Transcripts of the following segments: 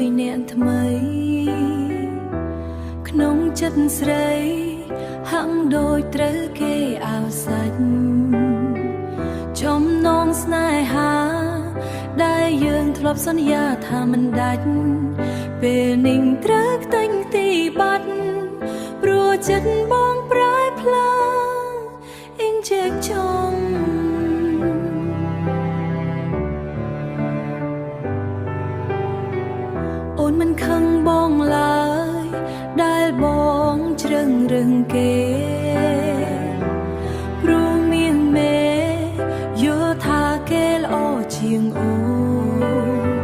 មួយអ្នកថ្មីក្នុងចិត្តស្រីហាក់ដូចត្រូវគេអោសាច់ចំណងស្នេហាដែលយើងធ្លាប់សន្យាថាមិនដាច់ពេលនេះត្រូវតែងទីបាត់ព្រោះចិត្តបងប្រែផ្លាអ៊ីងជែកចង់អូនមិនខឹងបងឡើយដែលបងជ្រឹងរឿងគេព្រោះមានមេយល់ថាគេល្អជាងអូន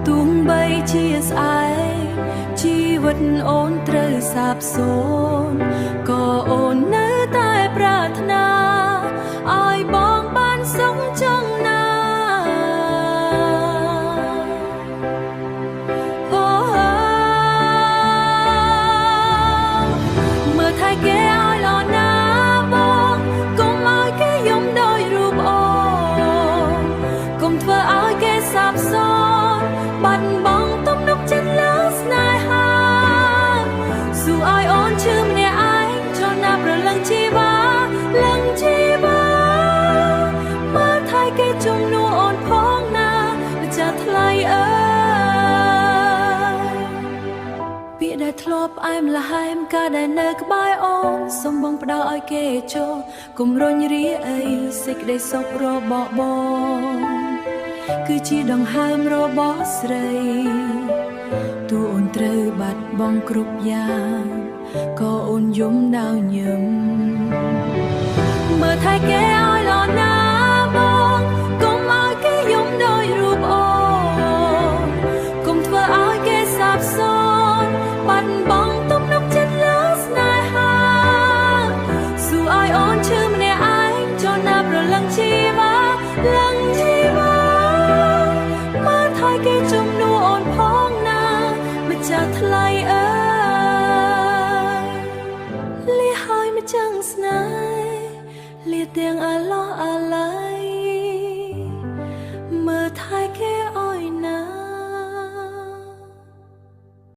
ទោះបីជាស្អែកជីវិតអូនត្រូវសាបសូន្យក៏អូននៅតែប្រាថ្នាឲ្យបងបានសុខចង់ណាគេឲ្យល្អណាបងកុំឲ្យគេយំដោយរូបអូនកុំធ្វើឲ្យគេសាបសូន្យបាត់បង់ទំនុកចិត្តលើស្នេហាស៊ូឲ្យអូនឈឺម្នាក់ឯងចូលណាប្រលឹងជីវាលឹងជីវាមើលថៃគេជំនួសអូនផងណាម្ចាស់ថ្លៃអើពាក្យដែលធ្លាប់អែមល្ហែមកាលដែលនៅក្បែរអូនសូមបងផ្ដល់ឲ្យគេចូលកុំរញរាអីសេចក្តីសុខរបស់បងគឺជាដង្ហើមរបស់ស្រីទោះអូនត្រូវបាត់បង់គ្រប់យ៉ាងក៏អូនយំដល់ញឹមមើលថែគេឲ្យល្អណាបងកុំឲ្យគេយំដោយរូបអូនកុំធ្វើឲ្យគេសាបសូន្យបាត់បង់ទំនុកចិត្តលើស្នេហាស៊ូឲ្យអូនឈឺម្នាក់ឯងចូលណាប្រលឹងជីវាលឹងជីវាមើលថៃគេជំនួសអូនផងណាម្ចាស់ថ្លៃអើយលះហើយម្ចាំងស្នេហ៍លះទាំងអាឡោះអាឡៃ